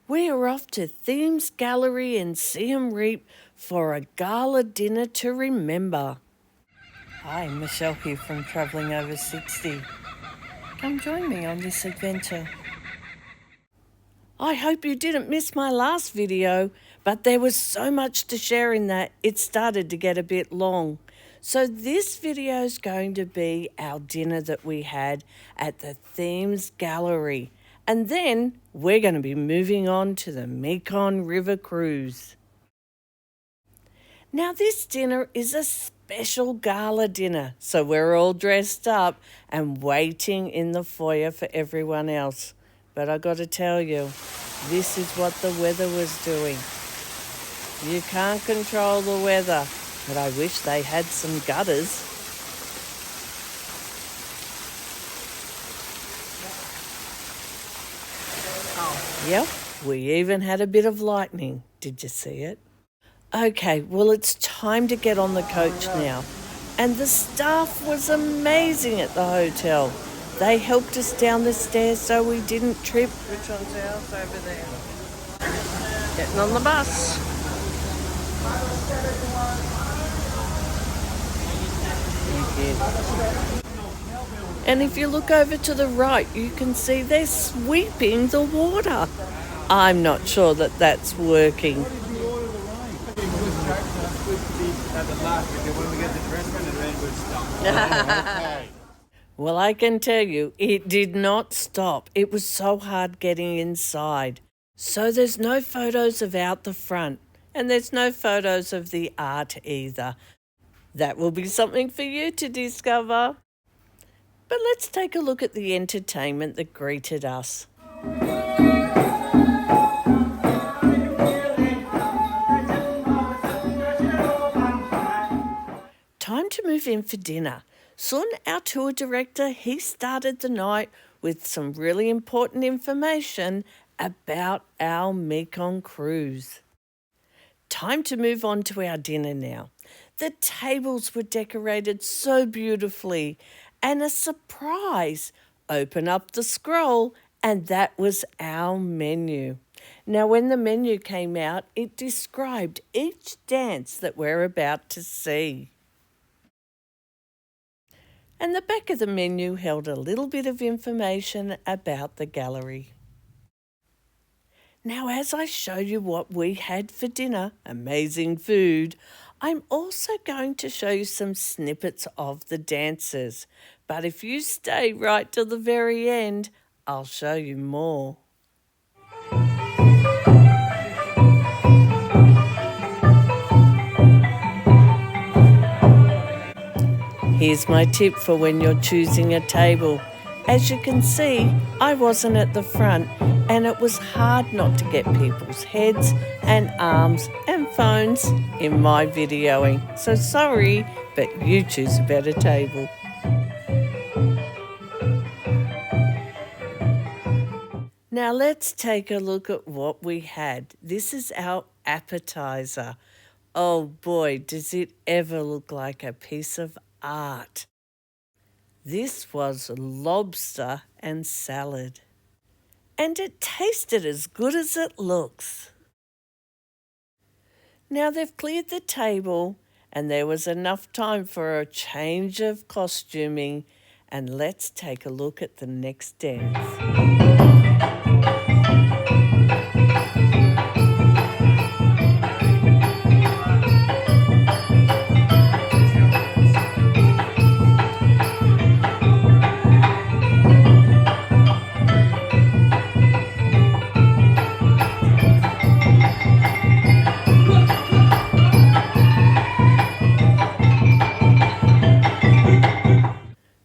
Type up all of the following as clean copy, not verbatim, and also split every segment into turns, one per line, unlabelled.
We are off to Themes Gallery in Siem Reap for a gala dinner to remember. Hi, Michelle here from Travelling Over 60. Come join me on this adventure. I hope you didn't miss my last video, but there was so much to share in that it started to get a bit long. So this video is going to be our dinner that we had at the Themes Gallery. And then we're going to be moving on to the Mekong River Cruise. Now this dinner is a special gala dinner, so we're all dressed up and waiting in the foyer for everyone else. But I got to tell you, this is what the weather was doing. You can't control the weather, but I wish they had some gutters. Yep, we even had a bit of lightning. Did you see it? Okay, well, it's time to get on the coach now. And the staff was amazing at the hotel. They helped us down the stairs so we didn't trip. Which one's ours? Over there. Getting on the bus. And if you look over to the right, you can see they're sweeping the water. I'm not sure that that's working. Well, I can tell you, it did not stop. It was so hard getting inside. So there's no photos of out the front, and there's no photos of the art either. That will be something for you to discover. But let's take a look at the entertainment that greeted us. Time to move in for dinner. Sun, our tour director, he started the night with some really important information about our Mekong cruise. Time to move on to our dinner now. The tables were decorated so beautifully, and a surprise, open up the scroll, and that was our menu. Now, when the menu came out, it described each dance that we're about to see. And the back of the menu held a little bit of information about the gallery. Now, as I show you what we had for dinner, amazing food, I'm also going to show you some snippets of the dances. But if you stay right till the very end, I'll show you more. Here's my tip for when you're choosing a table. As you can see, I wasn't at the front, and it was hard not to get people's heads and arms and phones in my videoing. So sorry, but you choose a better table. Now let's take a look at what we had. This is our appetizer. Oh boy, does it ever look like a piece of art. This was lobster and salad. And it tasted as good as it looks. Now they've cleared the table and there was enough time for a change of costuming, and let's take a look at the next dance.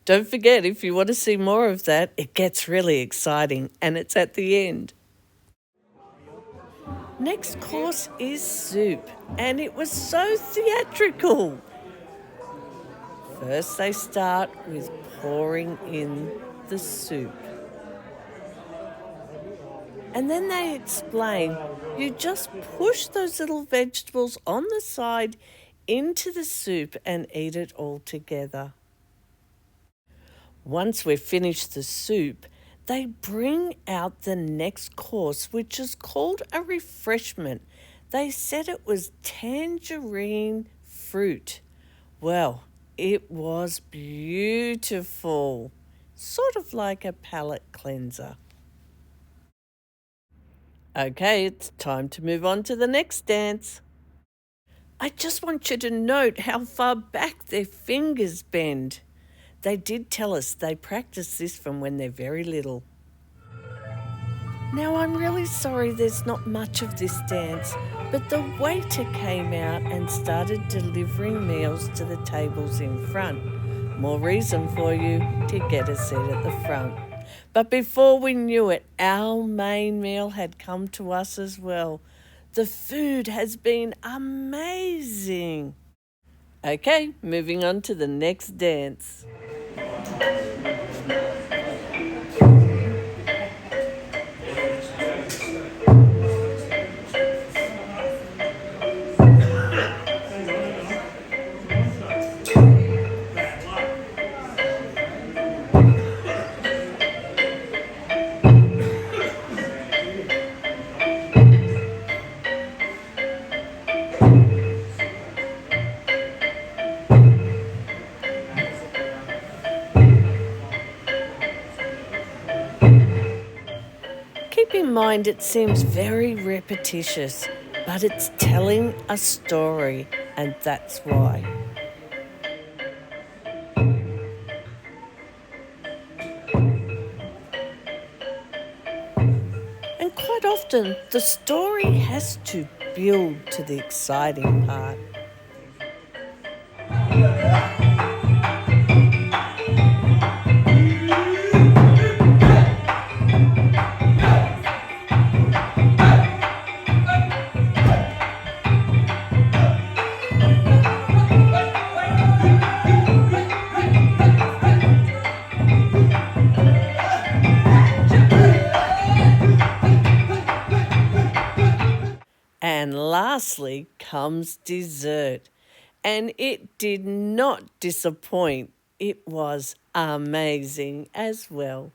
Don't forget, if you want to see more of that, it gets really exciting, and it's at the end. Next course is soup, and it was so theatrical. First they start with pouring in the soup. And then they explain, you just push those little vegetables on the side into the soup and eat it all together. Once we've finished the soup, they bring out the next course, which is called a refreshment. They said it was tangerine fruit. Well, it was beautiful, sort of like a palate cleanser. Okay, it's time to move on to the next dance. I just want you to note how far back their fingers bend. They did tell us they practice this from when they're very little. Now, I'm really sorry there's not much of this dance, but the waiter came out and started delivering meals to the tables in front. More reason for you to get a seat at the front. But before we knew it, our main meal had come to us as well. The food has been amazing. Okay, moving on to the next dance. Keep in mind it seems very repetitious, but it's telling a story, and that's why. And quite often, the story has to build to the exciting part. And lastly comes dessert. And it did not disappoint. It was amazing as well.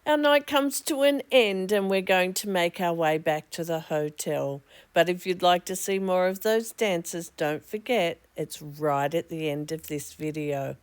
Our night comes to an end and we're going to make our way back to the hotel. But if you'd like to see more of those dances, don't forget, it's right at the end of this video.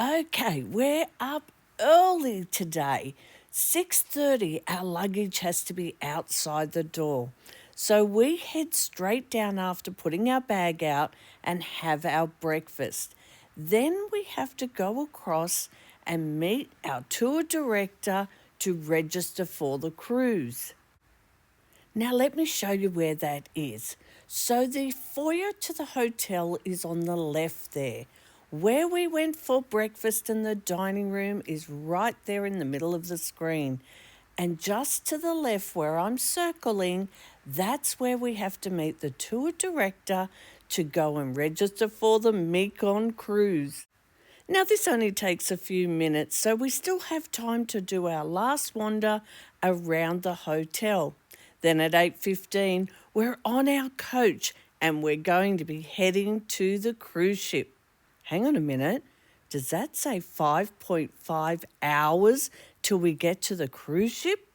Okay, we're up early today. 6:30, our luggage has to be outside the door. So we head straight down after putting our bag out and have our breakfast. Then we have to go across and meet our tour director to register for the cruise. Now let me show you where that is. So the foyer to the hotel is on the left there. Where we went for breakfast in the dining room is right there in the middle of the screen. And just to the left where I'm circling, that's where we have to meet the tour director to go and register for the Mekong Cruise. Now this only takes a few minutes, so we still have time to do our last wander around the hotel. Then at 8:15, we're on our coach and we're going to be heading to the cruise ship. Hang on a minute. Does that say 5.5 hours till we get to the cruise ship?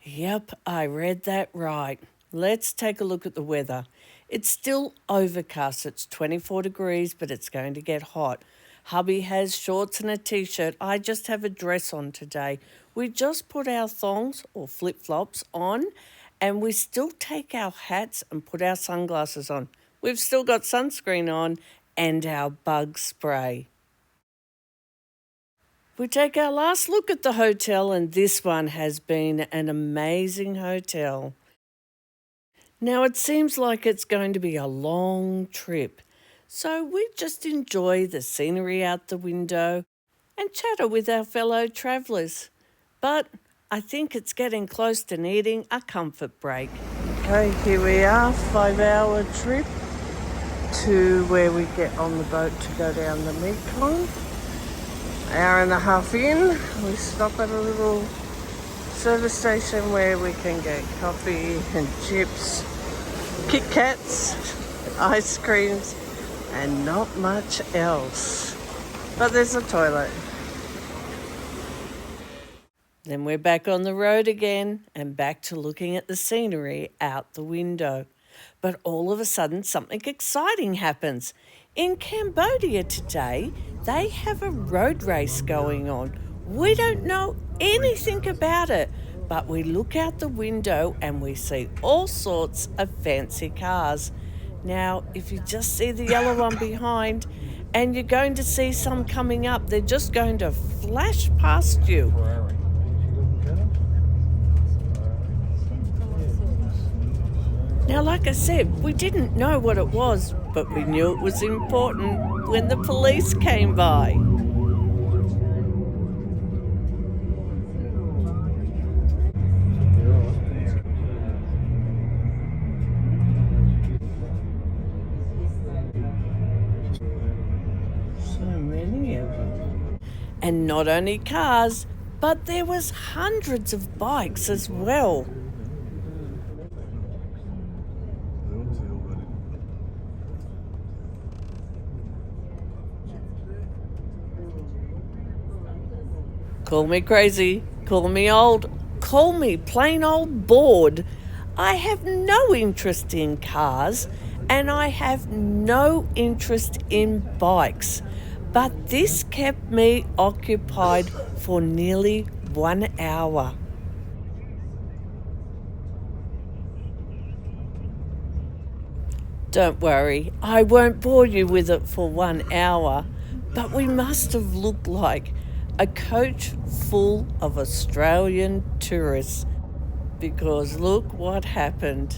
Yep, I read that right. Let's take a look at the weather. It's still overcast. It's 24 degrees, but it's going to get hot. Hubby has shorts and a t-shirt. I just have a dress on today. We just put our thongs or flip-flops on, and we still take our hats and put our sunglasses on. We've still got sunscreen on and our bug spray. We take our last look at the hotel, and this one has been an amazing hotel. Now it seems like it's going to be a long trip, so we just enjoy the scenery out the window and chatter with our fellow travellers. But I think it's getting close to needing a comfort break. Okay, here we are, 5-hour trip to where we get on the boat to go down the Mekong. Hour and a half in, we stop at a little service station where we can get coffee and chips, Kit Kats, ice creams, and not much else. But there's a toilet. Then we're back on the road again and back to looking at the scenery out the window. But all of a sudden, something exciting happens. In Cambodia today, they have a road race going on. We don't know anything about it, but we look out the window and we see all sorts of fancy cars. Now, if you just see the yellow one behind, and you're going to see some coming up, they're just going to flash past you. Now, like I said, we didn't know what it was, but we knew it was important when the police came by. So many of them. And not only cars, but there was hundreds of bikes as well. Call me crazy, call me old, call me plain old bored. I have no interest in cars and I have no interest in bikes, but this kept me occupied for nearly 1 hour. Don't worry, I won't bore you with it for 1 hour, but we must have looked like a coach full of Australian tourists, because look what happened.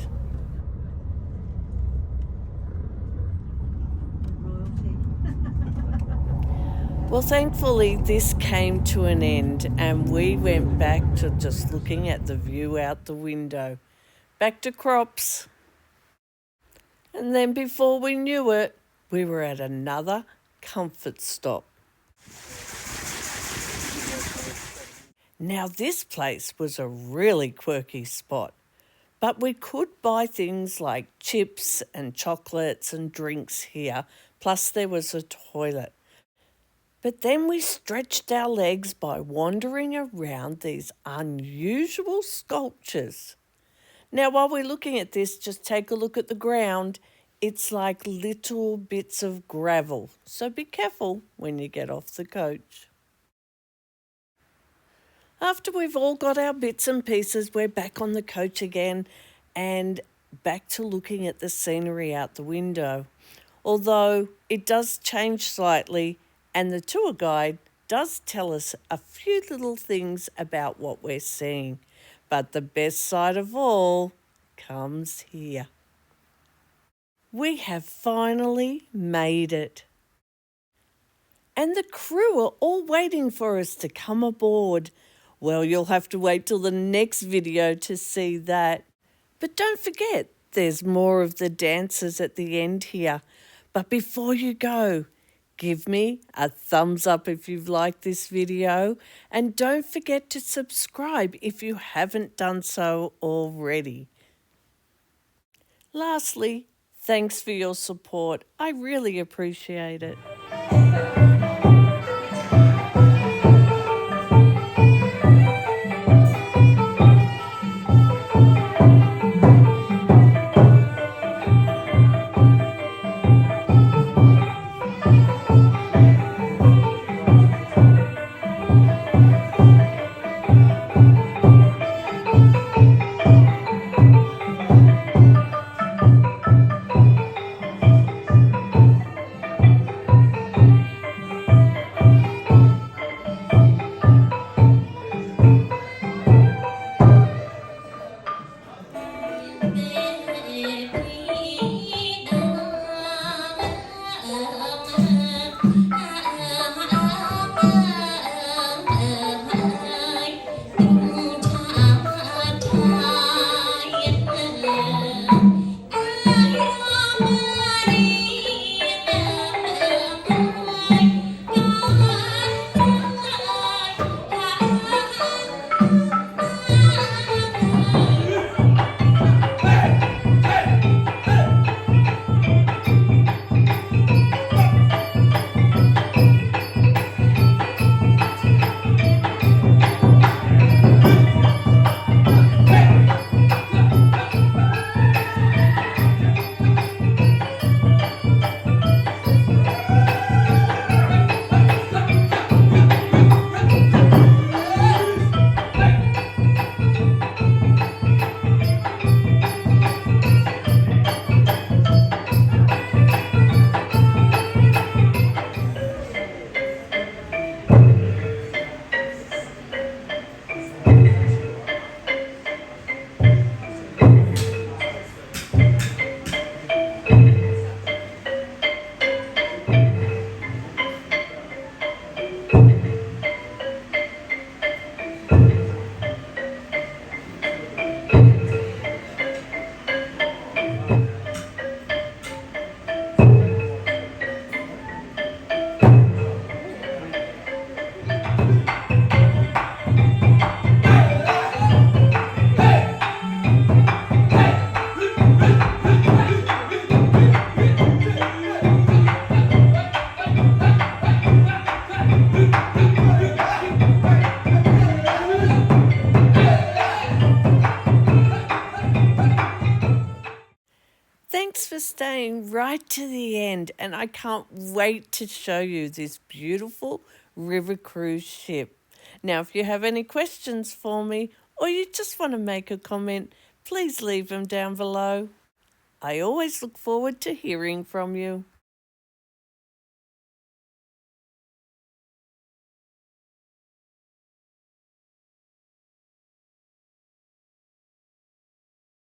Well, thankfully this came to an end and we went back to just looking at the view out the window. Back to crops. And then before we knew it, we were at another comfort stop. Now this place was a really quirky spot, but we could buy things like chips and chocolates and drinks here, plus there was a toilet. But then we stretched our legs by wandering around these unusual sculptures. Now while we're looking at this, just take a look at the ground. It's like little bits of gravel, so be careful when you get off the coach. After we've all got our bits and pieces, we're back on the coach again and back to looking at the scenery out the window. Although it does change slightly and the tour guide does tell us a few little things about what we're seeing. But the best side of all comes here. We have finally made it. And the crew are all waiting for us to come aboard. Well, you'll have to wait till the next video to see that. But don't forget, there's more of the dances at the end here. But before you go, give me a thumbs up if you've liked this video. And don't forget to subscribe if you haven't done so already. Lastly, thanks for your support. I really appreciate it. staying right to the end, and I can't wait to show you this beautiful river cruise ship. Now, if you have any questions for me or you just want to make a comment, please leave them down below. I always look forward to hearing from you.